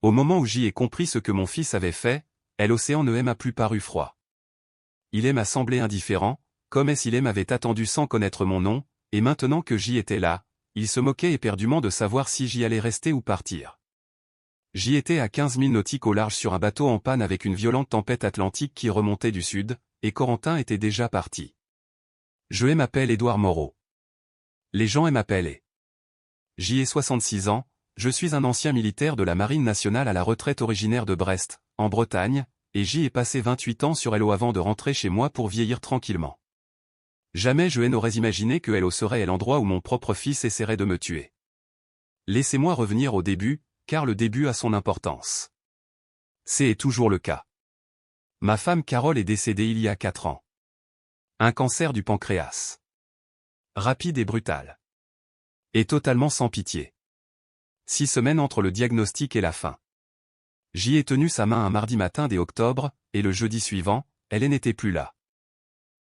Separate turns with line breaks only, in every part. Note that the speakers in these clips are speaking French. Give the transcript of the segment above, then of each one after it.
Au moment où j'y ai compris ce que mon fils avait fait, l'océan ne m'a plus paru froid. Il m'a semblé indifférent, comme s'il m'avait attendu sans connaître mon nom, et maintenant que j'y étais là, il se moquait éperdument de savoir si j'y allais rester ou partir. J'y étais à 15 000 nautiques au large sur un bateau en panne avec une violente tempête atlantique qui remontait du sud, et Corentin était déjà parti. Je m'appelle Édouard Moreau. Les gens m'appellent. J'y ai 66 ans, je suis un ancien militaire de la Marine nationale à la retraite originaire de Brest, en Bretagne, et j'y ai passé 28 ans sur l'eau avant de rentrer chez moi pour vieillir tranquillement. Jamais je n'aurais imaginé que l'eau serait l'endroit où mon propre fils essaierait de me tuer. Laissez-moi revenir au début, car le début a son importance. C'est toujours le cas. Ma femme Carole est décédée il y a 4 ans. Un cancer du pancréas. Rapide et brutal. Et totalement sans pitié. 6 semaines entre le diagnostic et la fin. J'y ai tenu sa main un mardi matin dès octobre, et le jeudi suivant, elle n'était plus là.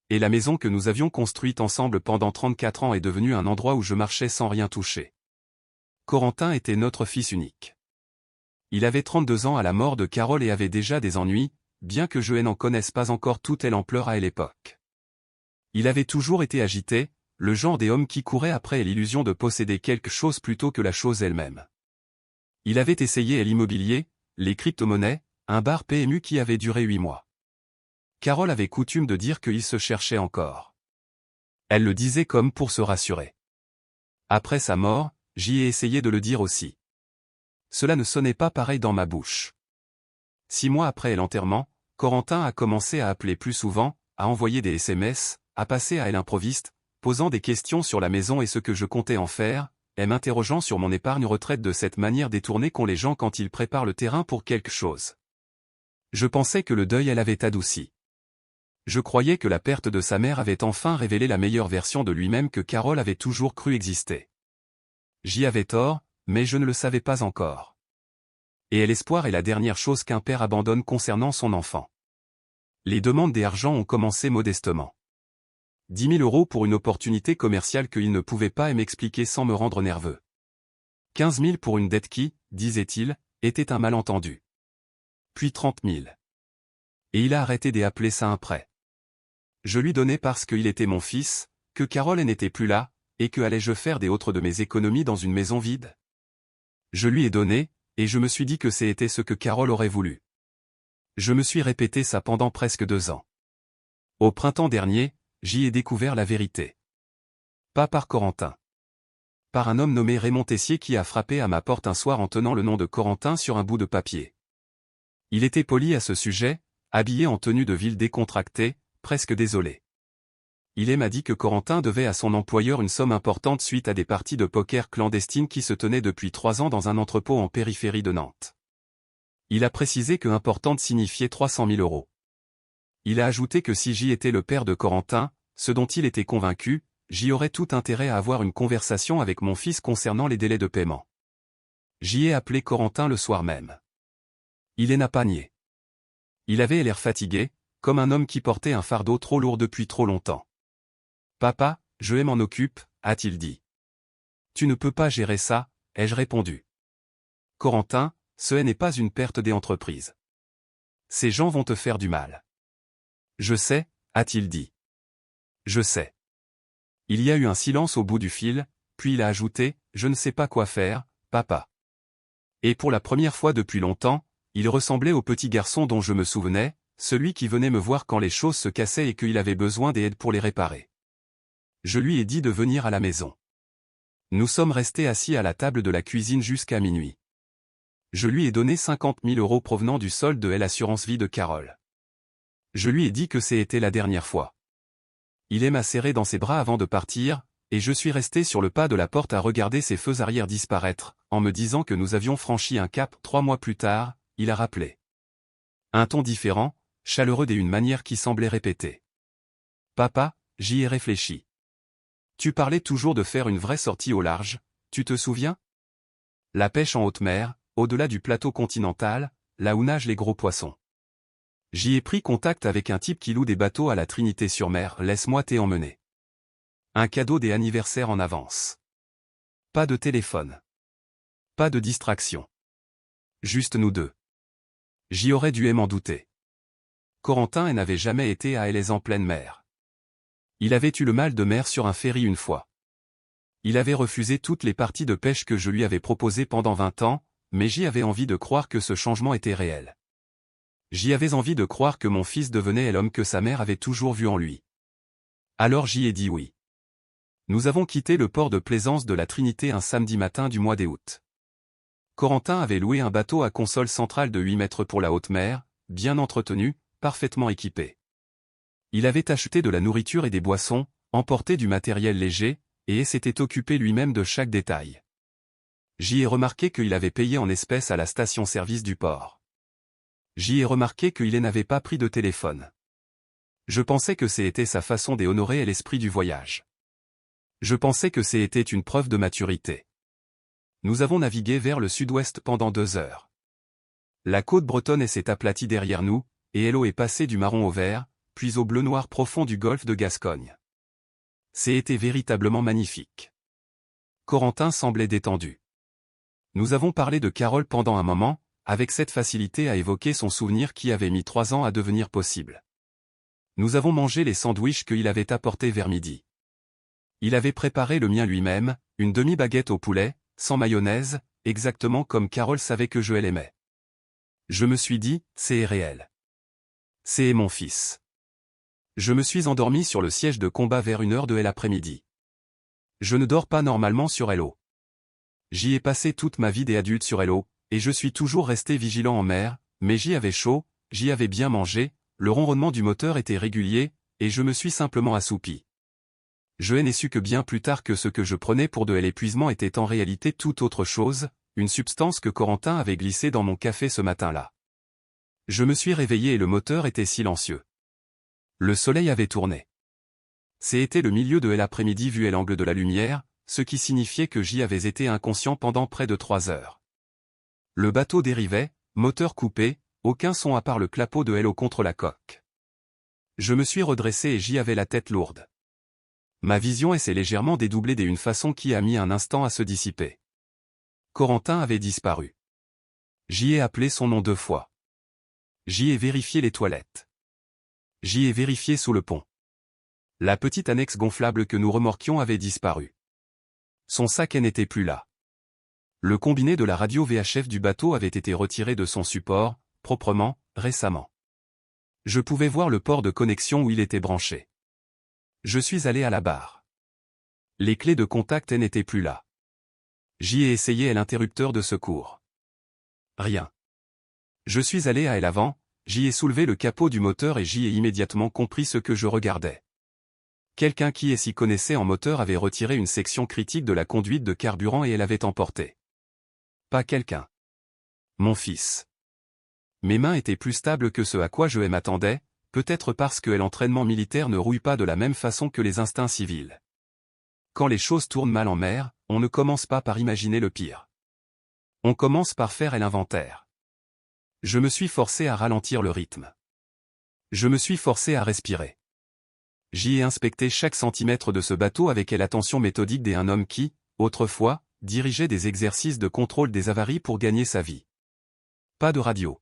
Et la maison que nous avions construite ensemble pendant 34 ans est devenue un endroit où je marchais sans rien toucher. Corentin était notre fils unique. Il avait 32 ans à la mort de Carole et avait déjà des ennuis, bien que je n'en connaisse pas encore toute l'ampleur à l'époque. Il avait toujours été agité, le genre des hommes qui couraient après l'illusion de posséder quelque chose plutôt que la chose elle-même. Il avait essayé l'immobilier, les crypto-monnaies, un bar PMU qui avait duré 8 mois. Carole avait coutume de dire qu'il se cherchait encore. Elle le disait comme pour se rassurer. Après sa mort, j'y ai essayé de le dire aussi. Cela ne sonnait pas pareil dans ma bouche. 6 mois après l'enterrement, Corentin a commencé à appeler plus souvent, à envoyer des SMS, à passer à l'improviste, posant des questions sur la maison et ce que je comptais en faire, et m'interrogeant sur mon épargne retraite de cette manière détournée qu'ont les gens quand ils préparent le terrain pour quelque chose. Je pensais que le deuil avait adouci. Je croyais que la perte de sa mère avait enfin révélé la meilleure version de lui-même que Carole avait toujours cru exister. J'y avais tort, mais je ne le savais pas encore. Et l'espoir est la dernière chose qu'un père abandonne concernant son enfant. Les demandes d'argent ont commencé modestement. 10 000 € pour une opportunité commerciale qu'il ne pouvait pas m'expliquer sans me rendre nerveux. 15 000 pour une dette qui, disait-il, était un malentendu. Puis 30 000. Et il a arrêté d'appeler ça un prêt. Je lui donnais parce qu'il était mon fils, que Carole n'était plus là, et que allais-je faire des autres de mes économies dans une maison vide? Je lui ai donné, et je me suis dit que c'était ce que Carole aurait voulu. Je me suis répété ça pendant presque 2 ans. Au printemps dernier, j'y ai découvert la vérité. Pas par Corentin. Par un homme nommé Raymond Tessier qui a frappé à ma porte un soir en tenant le nom de Corentin sur un bout de papier. Il était poli à ce sujet, habillé en tenue de ville décontractée, presque désolé. Il m'a dit que Corentin devait à son employeur une somme importante suite à des parties de poker clandestines qui se tenaient depuis 3 ans dans un entrepôt en périphérie de Nantes. Il a précisé que importante signifiait 300 000 €. Il a ajouté que si j'y étais le père de Corentin, ce dont il était convaincu, j'y aurais tout intérêt à avoir une conversation avec mon fils concernant les délais de paiement. J'y ai appelé Corentin le soir même. Il n'a pas nié. Il avait l'air fatigué, comme un homme qui portait un fardeau trop lourd depuis trop longtemps. Papa, je m'en occupe, a-t-il dit. Tu ne peux pas gérer ça, ai-je répondu. Corentin, ce n'est pas une perte des entreprises. Ces gens vont te faire du mal. Je sais, a-t-il dit. Je sais. Il y a eu un silence au bout du fil, puis il a ajouté, je ne sais pas quoi faire, papa. Et pour la première fois depuis longtemps, il ressemblait au petit garçon dont je me souvenais, celui qui venait me voir quand les choses se cassaient et qu'il avait besoin d'aide pour les réparer. Je lui ai dit de venir à la maison. Nous sommes restés assis à la table de la cuisine jusqu'à minuit. Je lui ai donné 50 000 € provenant du solde de l'assurance vie de Carole. Je lui ai dit que c'était la dernière fois. Il m'a serré dans ses bras avant de partir, et je suis resté sur le pas de la porte à regarder ses feux arrière disparaître, en me disant que nous avions franchi un cap. 3 mois plus tard, il a rappelé. Un ton différent, chaleureux et une manière qui semblait répéter. Papa, j'y ai réfléchi. Tu parlais toujours de faire une vraie sortie au large, tu te souviens? La pêche en haute mer, au-delà du plateau continental, là où nagent les gros poissons. J'y ai pris contact avec un type qui loue des bateaux à la Trinité-sur-Mer, laisse-moi t'emmener. Un cadeau des anniversaires en avance. Pas de téléphone. Pas de distraction. Juste nous deux. J'y aurais dû m'en douter. Corentin n'avait jamais été à Ailez en pleine mer. Il avait eu le mal de mer sur un ferry une fois. Il avait refusé toutes les parties de pêche que je lui avais proposées pendant 20 ans, mais j'y avais envie de croire que ce changement était réel. J'y avais envie de croire que mon fils devenait l'homme que sa mère avait toujours vu en lui. Alors j'y ai dit oui. Nous avons quitté le port de plaisance de la Trinité un samedi matin du mois d'août. Corentin avait loué un bateau à console centrale de 8 mètres pour la haute mer, bien entretenu, parfaitement équipé. Il avait acheté de la nourriture et des boissons, emporté du matériel léger, et s'était occupé lui-même de chaque détail. J'y ai remarqué qu'il avait payé en espèces à la station-service du port. J'y ai remarqué qu'il n'avait pas pris de téléphone. Je pensais que c'était sa façon d'honorer l'esprit du voyage. Je pensais que c'était une preuve de maturité. Nous avons navigué vers le sud-ouest pendant 2 heures. La côte bretonne s'est aplatie derrière nous, et l'eau est passée du marron au vert, puis au bleu-noir profond du golfe de Gascogne. C'était véritablement magnifique. Corentin semblait détendu. Nous avons parlé de Carole pendant un moment, avec cette facilité à évoquer son souvenir qui avait mis 3 ans à devenir possible. Nous avons mangé les sandwichs qu'il avait apportés vers midi. Il avait préparé le mien lui-même, une demi-baguette au poulet, sans mayonnaise, exactement comme Carole savait que je l'aimais. Je me suis dit, c'est réel. C'est mon fils. Je me suis endormi sur le siège de combat vers 1h de l'après-midi. Je ne dors pas normalement sur Hello. J'y ai passé toute ma vie d'adulte sur Hello, et je suis toujours resté vigilant en mer, mais j'y avais chaud, j'y avais bien mangé, le ronronnement du moteur était régulier, et je me suis simplement assoupi. Je n'ai su que bien plus tard que ce que je prenais pour de l'épuisement était en réalité tout autre chose, une substance que Corentin avait glissée dans mon café ce matin-là. Je me suis réveillé et le moteur était silencieux. Le soleil avait tourné. C'était le milieu de l'après-midi vu à l'angle de la lumière, ce qui signifiait que j'y avais été inconscient pendant près de 3 heures. Le bateau dérivait, moteur coupé, aucun son à part le clapot de Hello contre la coque. Je me suis redressé et j'y avais la tête lourde. Ma vision s'est légèrement dédoublée d'une façon qui a mis un instant à se dissiper. Corentin avait disparu. J'y ai appelé son nom 2 fois. J'y ai vérifié les toilettes. J'y ai vérifié sous le pont. La petite annexe gonflable que nous remorquions avait disparu. Son sac n'était plus là. Le combiné de la radio VHF du bateau avait été retiré de son support, proprement, récemment. Je pouvais voir le port de connexion où il était branché. Je suis allé à la barre. Les clés de contact n'étaient plus là. J'y ai essayé l'interrupteur de secours. Rien. Je suis allé à l'avant, j'y ai soulevé le capot du moteur et j'y ai immédiatement compris ce que je regardais. Quelqu'un qui s'y connaissait en moteur avait retiré une section critique de la conduite de carburant et l'avait emporté. Pas quelqu'un. Mon fils. Mes mains étaient plus stables que ce à quoi je m'attendais, peut-être parce que l'entraînement militaire ne rouille pas de la même façon que les instincts civils. Quand les choses tournent mal en mer, on ne commence pas par imaginer le pire. On commence par faire l'inventaire. Je me suis forcé à ralentir le rythme. Je me suis forcé à respirer. J'y ai inspecté chaque centimètre de ce bateau avec l'attention méthodique d'un homme qui, autrefois, dirigeait des exercices de contrôle des avaries pour gagner sa vie. Pas de radio.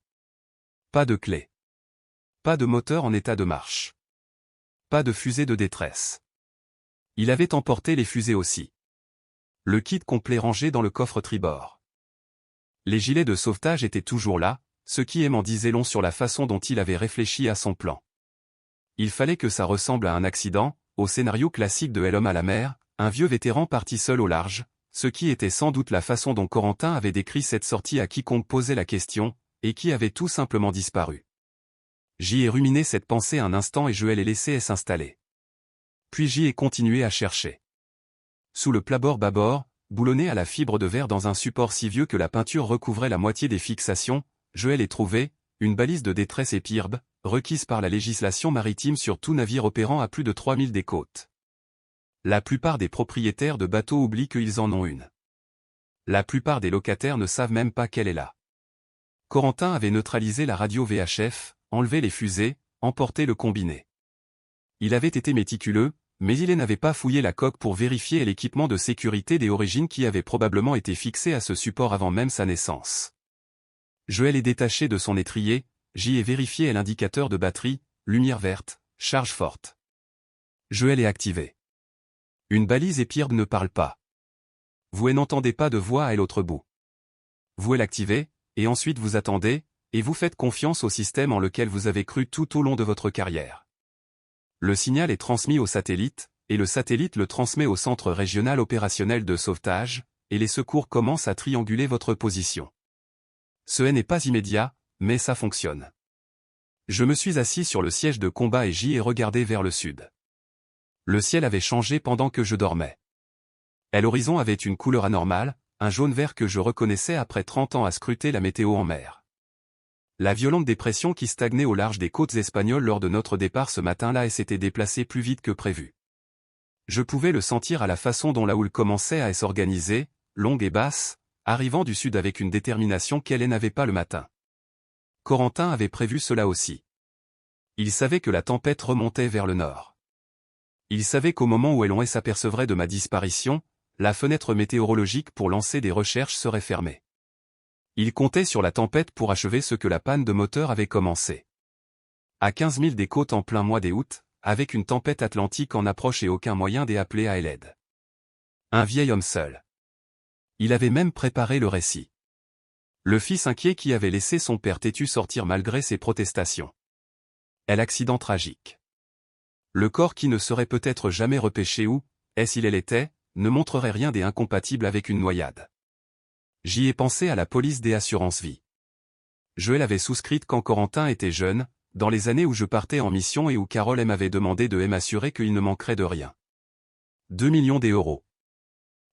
Pas de clé. Pas de moteur en état de marche. Pas de fusée de détresse. Il avait emporté les fusées aussi. Le kit complet rangé dans le coffre tribord. Les gilets de sauvetage étaient toujours là, ce qui m'en disait long sur la façon dont il avait réfléchi à son plan. Il fallait que ça ressemble à un accident, au scénario classique de L'homme à la mer, un vieux vétéran parti seul au large, ce qui était sans doute la façon dont Corentin avait décrit cette sortie à quiconque posait la question, et qui avait tout simplement disparu. J'y ai ruminé cette pensée un instant et je l'ai laissée s'installer. Puis j'y ai continué à chercher. Sous le plat-bord-bâbord, boulonné à la fibre de verre dans un support si vieux que la peinture recouvrait la moitié des fixations, je l'ai trouvé, une balise de détresse épirbe, requise par la législation maritime sur tout navire opérant à plus de 3000 des côtes. La plupart des propriétaires de bateaux oublient qu'ils en ont une. La plupart des locataires ne savent même pas qu'elle est là. Corentin avait neutralisé la radio VHF, enlevé les fusées, emporté le combiné. Il avait été méticuleux, mais il n'avait pas fouillé la coque pour vérifier l'équipement de sécurité des origines qui avait probablement été fixé à ce support avant même sa naissance. Joël est détaché de son étrier, J est vérifié l'indicateur de batterie, lumière verte, charge forte. Joël est activé. Une balise et Pierre ne parlent pas. Vous n'entendez pas de voix à l'autre bout. Vous l'activez, et ensuite vous attendez, et vous faites confiance au système en lequel vous avez cru tout au long de votre carrière. Le signal est transmis au satellite, et le satellite le transmet au centre régional opérationnel de sauvetage, et les secours commencent à trianguler votre position. Ce n'est pas immédiat, mais ça fonctionne. Je me suis assis sur le siège de combat et j'y ai regardé vers le sud. Le ciel avait changé pendant que je dormais. L'horizon avait une couleur anormale, un jaune-vert que je reconnaissais après 30 ans à scruter la météo en mer. La violente dépression qui stagnait au large des côtes espagnoles lors de notre départ ce matin-là s'était déplacée plus vite que prévu. Je pouvais le sentir à la façon dont la houle commençait à s'organiser, longue et basse, arrivant du sud avec une détermination qu'elle n'avait pas le matin. Corentin avait prévu cela aussi. Il savait que la tempête remontait vers le nord. Il savait qu'au moment où Elon s'apercevrait de ma disparition, la fenêtre météorologique pour lancer des recherches serait fermée. Il comptait sur la tempête pour achever ce que la panne de moteur avait commencé. À 15 000 des côtes en plein mois d'août, avec une tempête atlantique en approche et aucun moyen d'appeler à l'aide. Un vieil homme seul. Il avait même préparé le récit. Le fils inquiet qui avait laissé son père têtu sortir malgré ses protestations. L'accident tragique. Le corps qui ne serait peut-être jamais repêché ou, s'il l'était, ne montrerait rien d'incompatible avec une noyade. J'y ai pensé à la police des assurances-vie. Je l'avais souscrite quand Corentin était jeune, dans les années où je partais en mission et où Carole m'avait demandé de m'assurer qu'il ne manquerait de rien. 2 millions d'euros.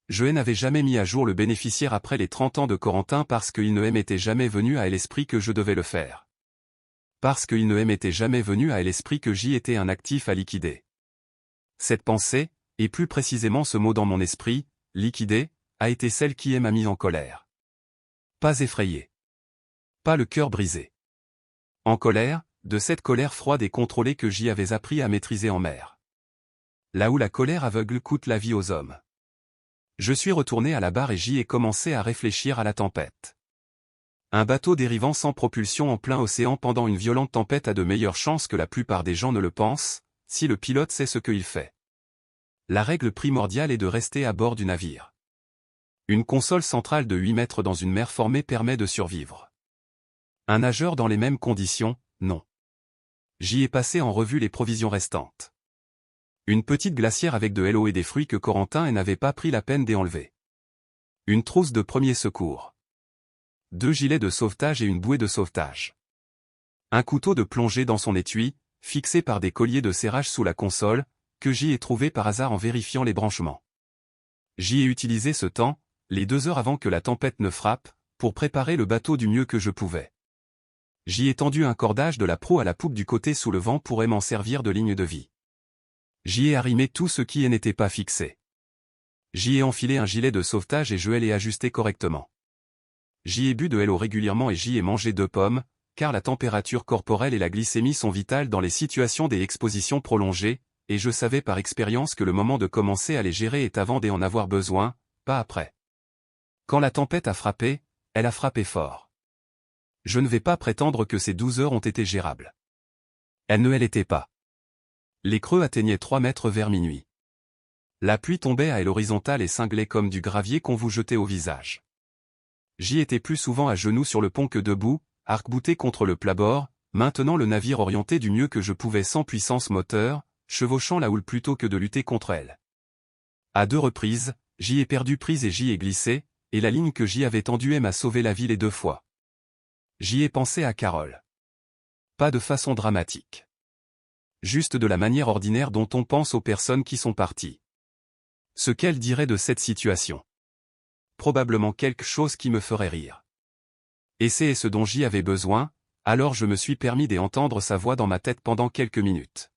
Je n'avais jamais mis à jour le bénéficiaire après les 30 ans de Corentin parce qu'il ne m'était jamais venu à l'esprit que je devais le faire. Parce qu'il ne m'était jamais venu à l'esprit que j'y étais un actif à liquider. Cette pensée, et plus précisément ce mot dans mon esprit, liquider, a été celle qui m'a mis en colère. Pas effrayé. Pas le cœur brisé. En colère, de cette colère froide et contrôlée que j'y avais appris à maîtriser en mer. Là où la colère aveugle coûte la vie aux hommes. Je suis retourné à la barre et j'y ai commencé à réfléchir à la tempête. Un bateau dérivant sans propulsion en plein océan pendant une violente tempête a de meilleures chances que la plupart des gens ne le pensent, si le pilote sait ce qu'il fait. La règle primordiale est de rester à bord du navire. Une console centrale de 8 mètres dans une mer formée permet de survivre. Un nageur dans les mêmes conditions, non. J'y ai passé en revue les provisions restantes. Une petite glacière avec de l'eau et des fruits que Corentin n'avait pas pris la peine d'enlever. Une trousse de premier secours. 2 gilets de sauvetage et une bouée de sauvetage. Un couteau de plongée dans son étui, fixé par des colliers de serrage sous la console, que j'y ai trouvé par hasard en vérifiant les branchements. J'y ai utilisé ce temps, les 2 heures avant que la tempête ne frappe, pour préparer le bateau du mieux que je pouvais. J'y ai tendu un cordage de la proue à la poupe du côté sous le vent pour m'en servir de ligne de vie. J'y ai arrimé tout ce qui n'était pas fixé. J'y ai enfilé un gilet de sauvetage et je l'ai ajusté correctement. J'y ai bu de l'eau régulièrement et j'y ai mangé 2 pommes, car la température corporelle et la glycémie sont vitales dans les situations des expositions prolongées, et je savais par expérience que le moment de commencer à les gérer est avant d'en avoir besoin, pas après. Quand la tempête a frappé, elle a frappé fort. Je ne vais pas prétendre que ces 12 heures ont été gérables. Elles ne l'étaient pas. Les creux atteignaient 3 mètres vers minuit. La pluie tombait à l'horizontale et cinglait comme du gravier qu'on vous jetait au visage. J'y étais plus souvent à genoux sur le pont que debout, arc-bouté contre le plat-bord, maintenant le navire orienté du mieux que je pouvais sans puissance moteur, chevauchant la houle plutôt que de lutter contre elle. À 2 reprises, j'y ai perdu prise et j'y ai glissé, et la ligne que j'y avais tendue m'a sauvé la vie les 2 fois. J'y ai pensé à Carole. Pas de façon dramatique. Juste de la manière ordinaire dont on pense aux personnes qui sont parties. Ce qu'elle dirait de cette situation. Probablement quelque chose qui me ferait rire. Et c'est ce dont j'y avais besoin, alors je me suis permis d'entendre sa voix dans ma tête pendant quelques minutes.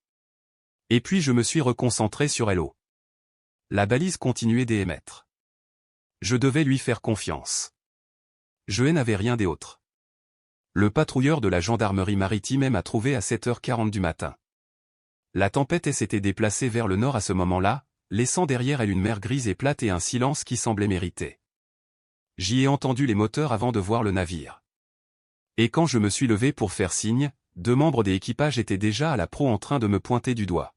Et puis je me suis reconcentré sur l'eau. La balise continuait d'émettre. Je devais lui faire confiance. Je n'avais rien d'autre. Le patrouilleur de la gendarmerie maritime m'a trouvé à 7h40 du matin. La tempête s'était déplacée vers le nord à ce moment-là, laissant derrière elle une mer grise et plate et un silence qui semblait mérité. J'y ai entendu les moteurs avant de voir le navire. Et quand je me suis levé pour faire signe, 2 membres des équipages étaient déjà à la proue en train de me pointer du doigt.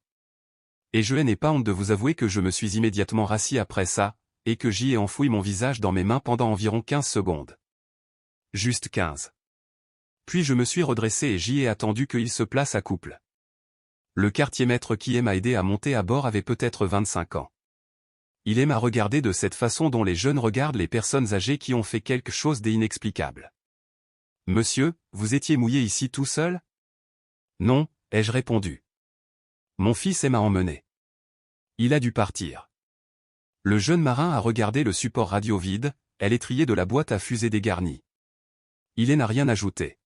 Et je n'ai pas honte de vous avouer que je me suis immédiatement rassis après ça, et que j'y ai enfoui mon visage dans mes mains pendant environ 15 secondes. Juste 15. Puis je me suis redressé et j'y ai attendu qu'il se place à couple. Le quartier-maître qui m'a aidé à monter à bord avait peut-être 25 ans. Il aime à regarder de cette façon dont les jeunes regardent les personnes âgées qui ont fait quelque chose d'inexplicable. « Monsieur, vous étiez mouillé ici tout seul ?» ?»« Non, ai-je répondu. Mon fils m'a emmené. Il a dû partir. » Le jeune marin a regardé le support radio vide, elle étriée de la boîte à fusée dégarnie. Il n'a rien ajouté.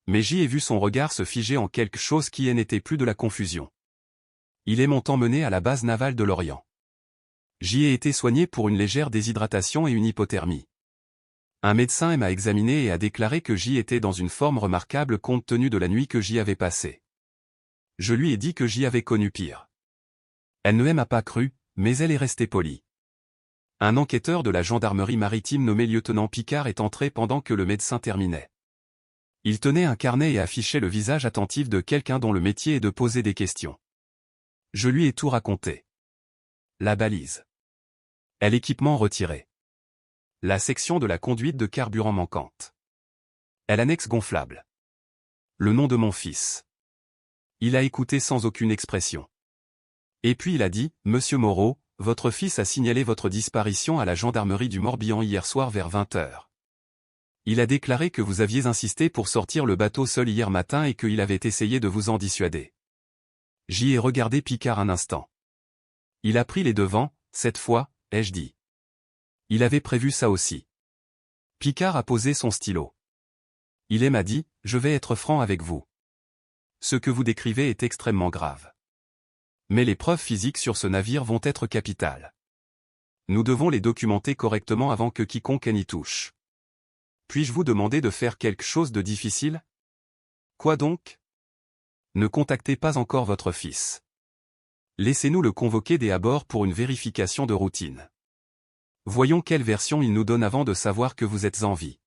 Mais j'y ai vu son regard se figer en quelque chose qui n'était plus de la confusion. Il m'ont emmené à la base navale de l'Orient. J'y ai été soigné pour une légère déshydratation et une hypothermie. Un médecin m'a examiné et a déclaré que j'y étais dans une forme remarquable compte tenu de la nuit que j'y avais passée. Je lui ai dit que j'y avais connu pire. Elle ne m'a pas cru, mais elle est restée polie. Un enquêteur de la gendarmerie maritime nommé lieutenant Picard est entré pendant que le médecin terminait. Il tenait un carnet et affichait le visage attentif de quelqu'un dont le métier est de poser des questions. Je lui ai tout raconté. La balise. L'équipement retiré. La section de la conduite de carburant manquante. L'annexe gonflable. Le nom de mon fils. Il a écouté sans aucune expression. Et puis il a dit, « Monsieur Moreau, votre fils a signalé votre disparition à la gendarmerie du Morbihan hier soir vers 20 h. Il a déclaré que vous aviez insisté pour sortir le bateau seul hier matin et qu'il avait essayé de vous en dissuader. » J'y ai regardé Picard un instant. Il a pris les devants, cette fois, ai-je dit. Il avait prévu ça aussi. Picard a posé son stylo. Il m'a dit, « Je vais être franc avec vous. Ce que vous décrivez est extrêmement grave. Mais les preuves physiques sur ce navire vont être capitales. Nous devons les documenter correctement avant que quiconque n'y touche. Puis-je vous demander de faire quelque chose de difficile ? » ?»« Quoi donc ? » ?»« Ne contactez pas encore votre fils. Laissez-nous le convoquer dès à bord pour une vérification de routine. Voyons quelle version il nous donne avant de savoir que vous êtes en vie. »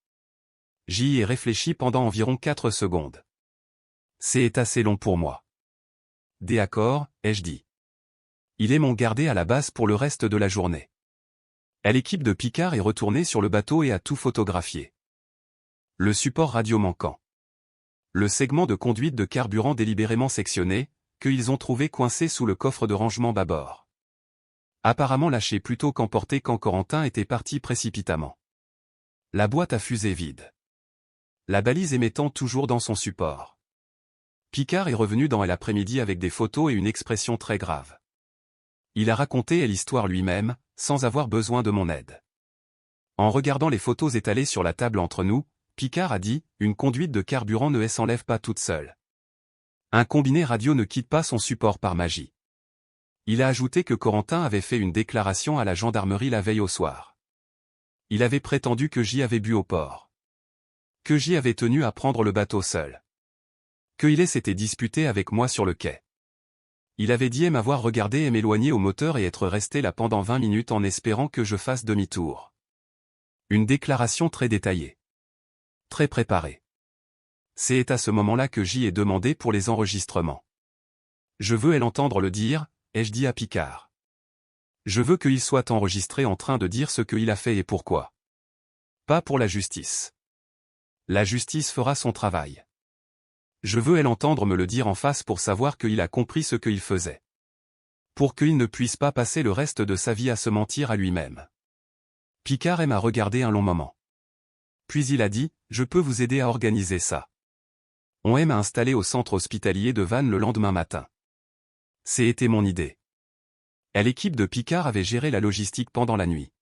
J'y ai réfléchi pendant environ 4 secondes. C'est assez long pour moi. D'accord, ai-je dit. Ils m'ont gardé à la base pour le reste de la journée. L'équipe de Picard est retournée sur le bateau et a tout photographié. Le support radio manquant. Le segment de conduite de carburant délibérément sectionné, qu'ils ont trouvé coincé sous le coffre de rangement bâbord. Apparemment lâché plutôt qu'emporté quand Corentin était parti précipitamment. La boîte à fusée vide. La balise émettant toujours dans son support. Picard est revenu dans l'après-midi avec des photos et une expression très grave. Il a raconté l'histoire lui-même, sans avoir besoin de mon aide. En regardant les photos étalées sur la table entre nous, Picard a dit, « Une conduite de carburant ne s'enlève pas toute seule. Un combiné radio ne quitte pas son support par magie. » Il a ajouté que Corentin avait fait une déclaration à la gendarmerie la veille au soir. Il avait prétendu que j'y avais bu au port. Que j'y avais tenu à prendre le bateau seul. Qu'il s'était disputé avec moi sur le quai. Il avait dit m'avoir regardé et m'éloigner au moteur et être resté là pendant 20 minutes en espérant que je fasse demi-tour. Une déclaration très détaillée. Très préparée. C'est à ce moment-là que j'y ai demandé pour les enregistrements. Je veux l'entendre le dire, ai-je dit à Picard. Je veux qu'il soit enregistré en train de dire ce qu'il a fait et pourquoi. Pas pour la justice. La justice fera son travail. Je veux l'entendre me le dire en face pour savoir qu'il a compris ce qu'il faisait. Pour qu'il ne puisse pas passer le reste de sa vie à se mentir à lui-même. Picard m'a regardé un long moment. Puis il a dit, « Je peux vous aider à organiser ça. » On m'a installé au centre hospitalier de Vannes le lendemain matin. C'était mon idée. L'équipe de Picard avait géré la logistique pendant la nuit.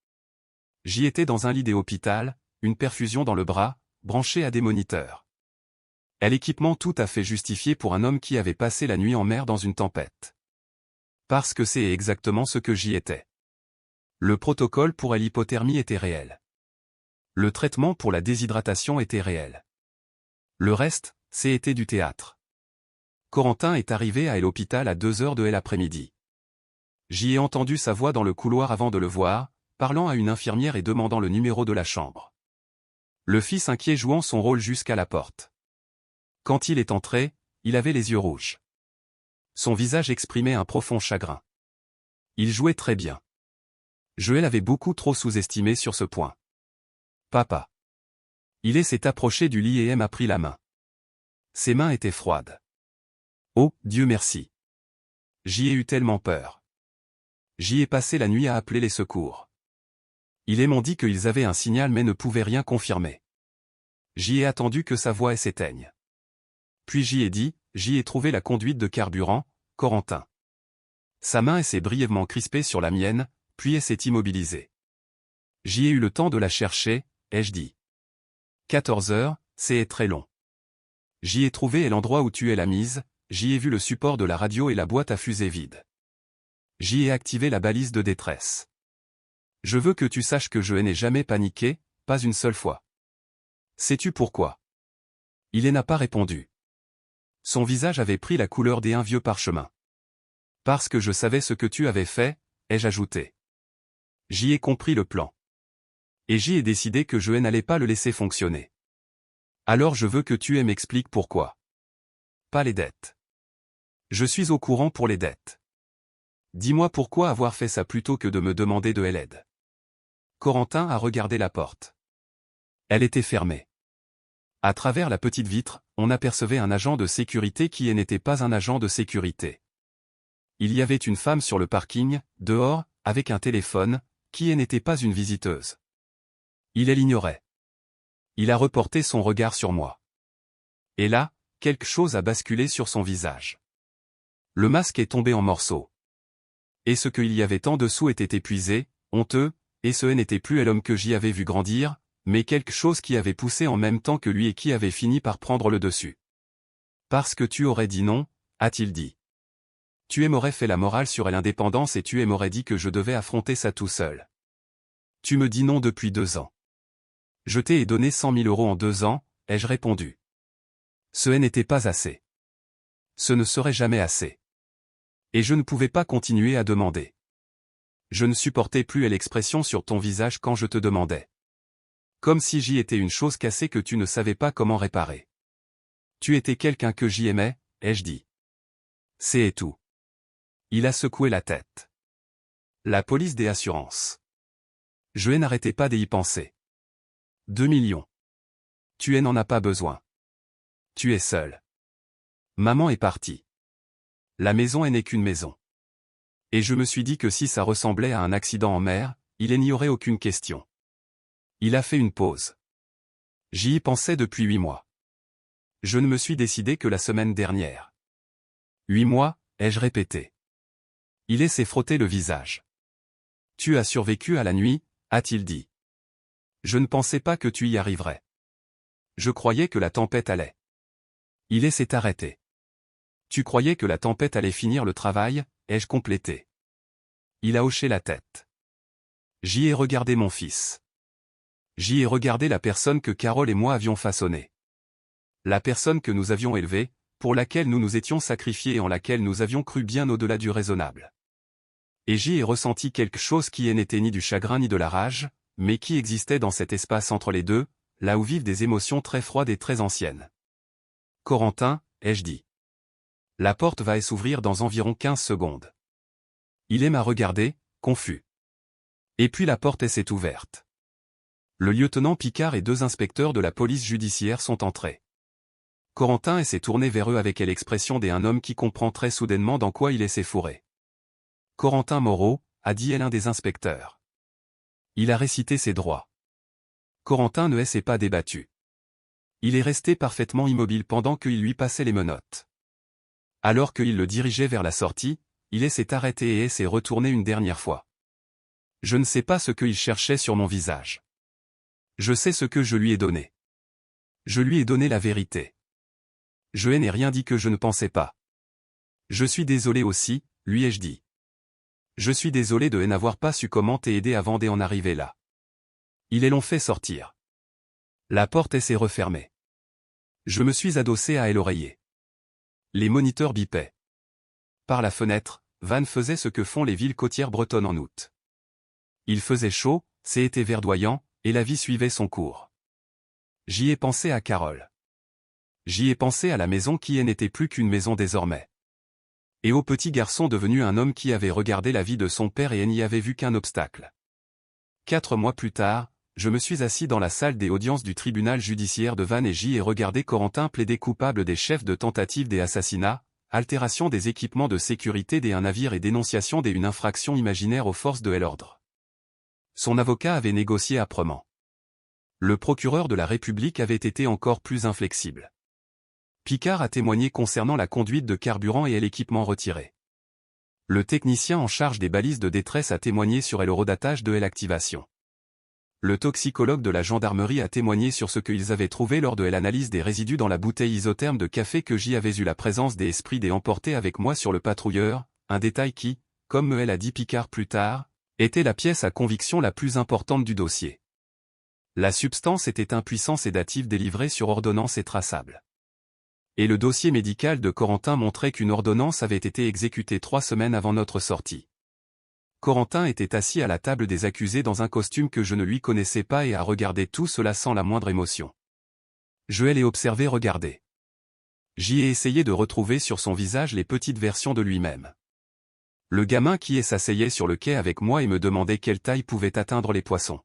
J'y étais dans un lit d'hôpital, une perfusion dans le bras, branché à des moniteurs. L'équipement tout à fait justifié pour un homme qui avait passé la nuit en mer dans une tempête. Parce que c'est exactement ce que j'y étais. Le protocole pour l'hypothermie était réel. Le traitement pour la déshydratation était réel. Le reste, c'était du théâtre. Corentin est arrivé à l'hôpital à 2 h de l'après-midi. J'y ai entendu sa voix dans le couloir avant de le voir, parlant à une infirmière et demandant le numéro de la chambre. Le fils inquiet jouant son rôle jusqu'à la porte. Quand il est entré, il avait les yeux rouges. Son visage exprimait un profond chagrin. Il jouait très bien. Joël avait beaucoup trop sous-estimé sur ce point. Papa. Il s'est approché du lit et m'a pris la main. Ses mains étaient froides. Oh, Dieu merci. J'y ai eu tellement peur. J'y ai passé la nuit à appeler les secours. Ils m'ont dit qu'ils avaient un signal mais ne pouvaient rien confirmer. J'y ai attendu que sa voix s'éteigne. Puis j'y ai trouvé la conduite de carburant, Corentin. Sa main s'est brièvement crispée sur la mienne, puis elle s'est immobilisée. J'y ai eu le temps de la chercher, ai-je dit. 14 heures, c'est très long. J'y ai trouvé l'endroit où tu l'as mise, j'y ai vu le support de la radio et la boîte à fusée vide. J'y ai activé la balise de détresse. Je veux que tu saches que je n'ai jamais paniqué, pas une seule fois. Sais-tu pourquoi? Il n'a pas répondu. Son visage avait pris la couleur d'un vieux parchemin. Parce que je savais ce que tu avais fait, ai-je ajouté. J'y ai compris le plan. Et j'y ai décidé que je n'allais pas le laisser fonctionner. Alors je veux que tu m'expliques pourquoi. Pas les dettes. Je suis au courant pour les dettes. Dis-moi pourquoi avoir fait ça plutôt que de me demander de l'aide. Corentin a regardé la porte. Elle était fermée. À travers la petite vitre, on apercevait un agent de sécurité qui n'était pas un agent de sécurité. Il y avait une femme sur le parking, dehors, avec un téléphone, qui n'était pas une visiteuse. Il l'ignorait. Il a reporté son regard sur moi. Et là, quelque chose a basculé sur son visage. Le masque est tombé en morceaux. Et ce qu'il y avait en dessous était épuisé, honteux, et ce n'était plus l'homme que j'y avais vu grandir, mais quelque chose qui avait poussé en même temps que lui et qui avait fini par prendre le dessus. Parce que tu aurais dit non, a-t-il dit. Tu m'aurais fait la morale sur l'indépendance et tu m'aurais dit que je devais affronter ça tout seul. Tu me dis non depuis 2 ans. Je t'ai donné 100 000 € en 2 ans, ai-je répondu. Ce n'était pas assez. Ce ne serait jamais assez. Et je ne pouvais pas continuer à demander. Je ne supportais plus l'expression sur ton visage quand je te demandais. Comme si j'y étais une chose cassée que tu ne savais pas comment réparer. Tu étais quelqu'un que j'y aimais, ai-je dit. C'est tout. Il a secoué la tête. La police des assurances. Je n'arrêtais pas d'y penser. 2 millions. Tu n'en as pas besoin. Tu es seul. Maman est partie. La maison n'est qu'une maison. Et je me suis dit que si ça ressemblait à un accident en mer, il n'y aurait aucune question. Il a fait une pause. J'y pensais depuis 8 mois. Je ne me suis décidé que la semaine dernière. 8 mois, ai-je répété. Il s'est frotté le visage. Tu as survécu à la nuit, a-t-il dit. Je ne pensais pas que tu y arriverais. Je croyais que la tempête allait. Il s'est arrêté. Tu croyais que la tempête allait finir le travail, ai-je complété. Il a hoché la tête. J'y ai regardé mon fils. J'y ai regardé la personne que Carole et moi avions façonnée. La personne que nous avions élevée, pour laquelle nous nous étions sacrifiés et en laquelle nous avions cru bien au-delà du raisonnable. Et j'y ai ressenti quelque chose qui n'était ni du chagrin ni de la rage, mais qui existait dans cet espace entre les deux, là où vivent des émotions très froides et très anciennes. Corentin, ai-je dit. La porte va s'ouvrir dans environ 15 secondes. Il m'a regardé, confus. Et puis la porte s'est ouverte. Le lieutenant Picard et 2 inspecteurs de la police judiciaire sont entrés. Corentin s'est tourné vers eux avec l'expression d'un homme qui comprend très soudainement dans quoi il s'est fourré. Corentin Moreau, a dit l'un des inspecteurs. Il a récité ses droits. Corentin ne s'est pas débattu. Il est resté parfaitement immobile pendant qu'il lui passait les menottes. Alors qu'il le dirigeait vers la sortie, il s'est arrêté et s'est retourné une dernière fois. Je ne sais pas ce qu'il cherchait sur mon visage. Je sais ce que je lui ai donné. Je lui ai donné la vérité. Je n'ai rien dit que je ne pensais pas. Je suis désolé aussi, lui ai-je dit. Je suis désolé de n'avoir pas su comment t'aider avant d'en arriver là. Ils l'ont fait sortir. La porte s'est refermée. Je me suis adossé à l'oreiller. Les moniteurs bipaient. Par la fenêtre, Vannes faisait ce que font les villes côtières bretonnes en août. Il faisait chaud, c'était verdoyant, et la vie suivait son cours. J'y ai pensé à Carole. J'y ai pensé à la maison qui n'était plus qu'une maison désormais. Et au petit garçon devenu un homme qui avait regardé la vie de son père et n'y avait vu qu'un obstacle. 4 mois plus tard, je me suis assis dans la salle des audiences du tribunal judiciaire de Vannes et j'y ai regardé Corentin plaider coupable des chefs de tentative des assassinats, altération des équipements de sécurité d'un navire et dénonciation d'une infraction imaginaire aux forces de l'ordre. Son avocat avait négocié âprement. Le procureur de la République avait été encore plus inflexible. Picard a témoigné concernant la conduite de carburant et l'équipement retiré. Le technicien en charge des balises de détresse a témoigné sur l'horodatage de l'activation. Le toxicologue de la gendarmerie a témoigné sur ce qu'ils avaient trouvé lors de l'analyse des résidus dans la bouteille isotherme de café que j'y avais eu la présence des esprits des emportés avec moi sur le patrouilleur, un détail qui, comme me l'a dit Picard plus tard, était la pièce à conviction la plus importante du dossier. La substance était un puissant sédatif délivré sur ordonnance et traçable. Et le dossier médical de Corentin montrait qu'une ordonnance avait été exécutée 3 semaines avant notre sortie. Corentin était assis à la table des accusés dans un costume que je ne lui connaissais pas et a regardé tout cela sans la moindre émotion. Je l'ai observé regarder. J'y ai essayé de retrouver sur son visage les petites versions de lui-même. Le gamin qui s'asseyait sur le quai avec moi et me demandait quelle taille pouvaient atteindre les poissons.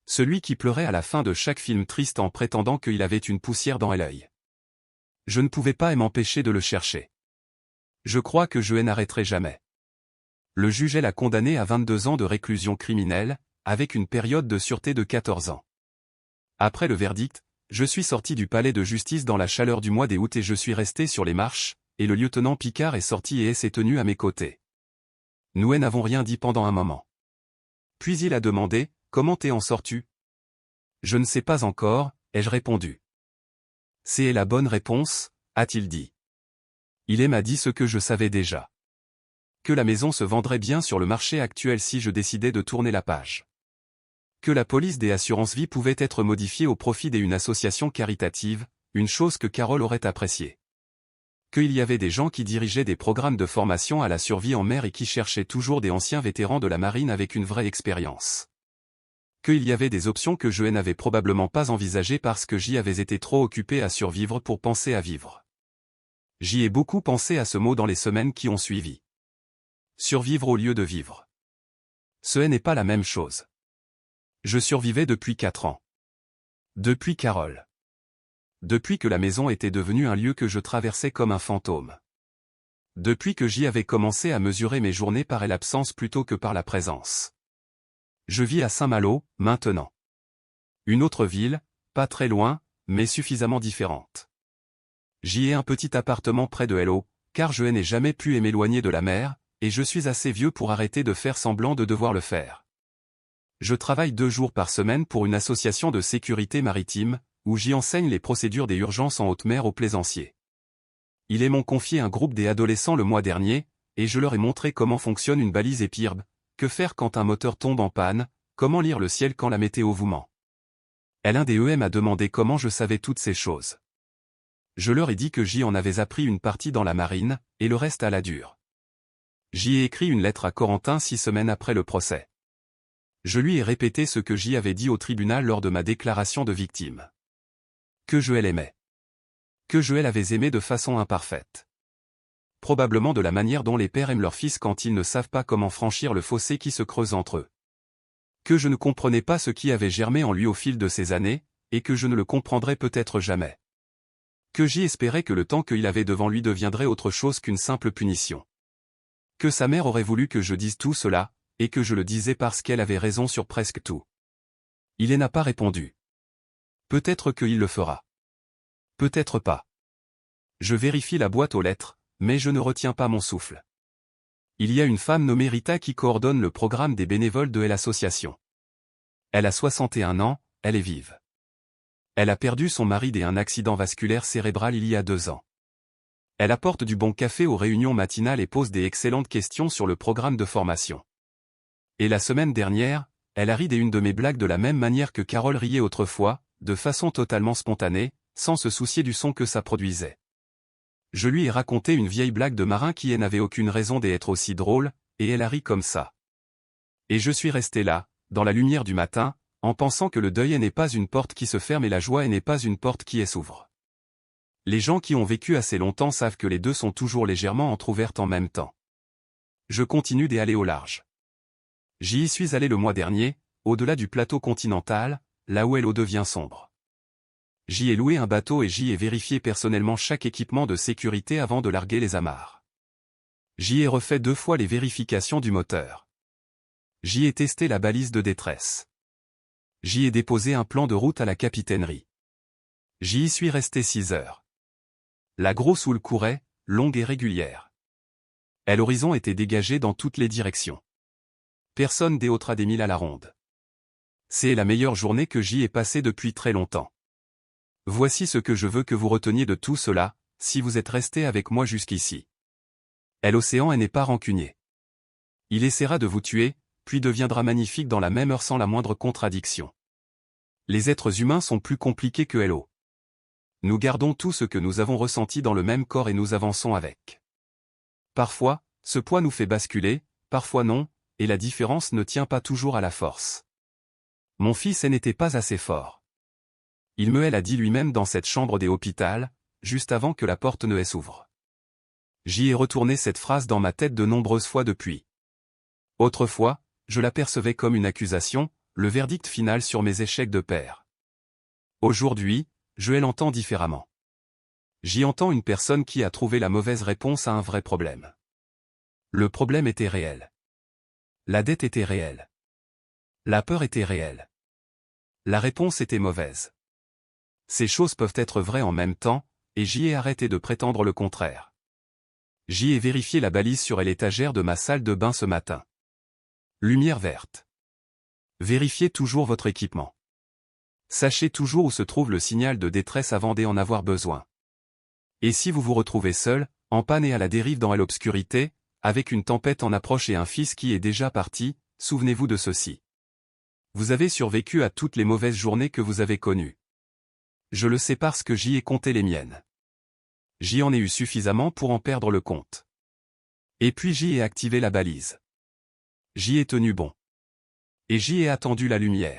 Celui qui pleurait à la fin de chaque film triste en prétendant qu'il avait une poussière dans l'œil. Je ne pouvais pas m'empêcher de le chercher. Je crois que je n'arrêterai jamais. Le juge l'a condamné à 22 ans de réclusion criminelle, avec une période de sûreté de 14 ans. Après le verdict, je suis sorti du palais de justice dans la chaleur du mois d'août et je suis resté sur les marches, et le lieutenant Picard est sorti et s'est tenu à mes côtés. Nous n'avons rien dit pendant un moment. Puis il a demandé, « Comment en sors-tu » ? Je ne sais pas encore, ai-je répondu. C'est la bonne réponse, a-t-il dit. Il m'a dit ce que je savais déjà. Que la maison se vendrait bien sur le marché actuel si je décidais de tourner la page. Que la police des assurances-vie pouvait être modifiée au profit d'une association caritative, une chose que Carole aurait appréciée. Qu'il y avait des gens qui dirigeaient des programmes de formation à la survie en mer et qui cherchaient toujours des anciens vétérans de la marine avec une vraie expérience. Qu'il y avait des options que je n'avais probablement pas envisagées parce que j'y avais été trop occupé à survivre pour penser à vivre. J'y ai beaucoup pensé à ce mot dans les semaines qui ont suivi. Survivre au lieu de vivre. Ce n'est pas la même chose. Je survivais depuis 4 ans. Depuis Carole. Depuis que la maison était devenue un lieu que je traversais comme un fantôme. Depuis que j'y avais commencé à mesurer mes journées par l'absence plutôt que par la présence. Je vis à Saint-Malo, maintenant. Une autre ville, pas très loin, mais suffisamment différente. J'y ai un petit appartement près de l'eau, car je n'ai jamais pu m'éloigner de la mer, et je suis assez vieux pour arrêter de faire semblant de devoir le faire. Je travaille 2 jours par semaine pour une association de sécurité maritime, où j'y enseigne les procédures des urgences en haute mer aux plaisanciers. Ils m'ont confié un groupe des adolescents le mois dernier, et je leur ai montré comment fonctionne une balise EPIRB, que faire quand un moteur tombe en panne, comment lire le ciel quand la météo vous ment. L'un des m'a demandé comment je savais toutes ces choses. Je leur ai dit que j'y en avais appris une partie dans la marine, et le reste à la dure. J'y ai écrit une lettre à Corentin 6 semaines après le procès. Je lui ai répété ce que j'y avais dit au tribunal lors de ma déclaration de victime. Que je l'aimais. Que je l'avais aimé de façon imparfaite. Probablement de la manière dont les pères aiment leurs fils quand ils ne savent pas comment franchir le fossé qui se creuse entre eux. Que je ne comprenais pas ce qui avait germé en lui au fil de ces années, et que je ne le comprendrais peut-être jamais. Que j'y espérais que le temps qu'il avait devant lui deviendrait autre chose qu'une simple punition. Que sa mère aurait voulu que je dise tout cela, et que je le disais parce qu'elle avait raison sur presque tout. Il n'a pas répondu. Peut-être qu'il le fera. Peut-être pas. Je vérifie la boîte aux lettres, mais je ne retiens pas mon souffle. Il y a une femme nommée Rita qui coordonne le programme des bénévoles de l'association. Elle a 61 ans, elle est vive. Elle a perdu son mari d'un accident vasculaire cérébral il y a 2 ans. Elle apporte du bon café aux réunions matinales et pose des excellentes questions sur le programme de formation. Et la semaine dernière, elle a ri d'une de mes blagues de la même manière que Carole riait autrefois, de façon totalement spontanée, sans se soucier du son que ça produisait. Je lui ai raconté une vieille blague de marin qui n'avait aucune raison d'être aussi drôle, et elle a ri comme ça. Et je suis resté là, dans la lumière du matin, en pensant que le deuil n'est pas une porte qui se ferme et la joie n'est pas une porte qui s'ouvre. Les gens qui ont vécu assez longtemps savent que les deux sont toujours légèrement entr'ouvertes en même temps. Je continue d'aller au large. J'y suis allé le mois dernier, au-delà du plateau continental, là où l'eau devient sombre. J'y ai loué un bateau et j'y ai vérifié personnellement chaque équipement de sécurité avant de larguer les amarres. J'y ai refait 2 fois les vérifications du moteur. J'y ai testé la balise de détresse. J'y ai déposé un plan de route à la capitainerie. J'y y suis resté 6 heures. La grosse houle courait, longue et régulière. L'horizon était dégagé dans toutes les directions. Personne déhautera des 1000 à la ronde. C'est la meilleure journée que j'y ai passée depuis très longtemps. Voici ce que je veux que vous reteniez de tout cela, si vous êtes resté avec moi jusqu'ici. L'océan n'est pas rancunier. Il essaiera de vous tuer, puis deviendra magnifique dans la même heure sans la moindre contradiction. Les êtres humains sont plus compliqués que l'eau. Nous gardons tout ce que nous avons ressenti dans le même corps et nous avançons avec. Parfois, ce poids nous fait basculer, parfois non, et la différence ne tient pas toujours à la force. Mon fils n'était pas assez fort. Il me l'a dit lui-même dans cette chambre des hôpitaux, juste avant que la porte ne s'ouvre. J'y ai retourné cette phrase dans ma tête de nombreuses fois depuis. Autrefois, je l'apercevais comme une accusation, le verdict final sur mes échecs de père. Aujourd'hui, je l'entends différemment. J'y entends une personne qui a trouvé la mauvaise réponse à un vrai problème. Le problème était réel. La dette était réelle. La peur était réelle. La réponse était mauvaise. Ces choses peuvent être vraies en même temps, et j'y ai arrêté de prétendre le contraire. J'y ai vérifié la balise sur l'étagère de ma salle de bain ce matin. Lumière verte. Vérifiez toujours votre équipement. Sachez toujours où se trouve le signal de détresse avant d'en avoir besoin. Et si vous vous retrouvez seul, en panne et à la dérive dans l'obscurité, avec une tempête en approche et un fils qui est déjà parti, souvenez-vous de ceci. Vous avez survécu à toutes les mauvaises journées que vous avez connues. Je le sais parce que j'y ai compté les miennes. J'y en ai eu suffisamment pour en perdre le compte. Et puis j'y ai activé la balise. J'y ai tenu bon. Et j'y ai attendu la lumière.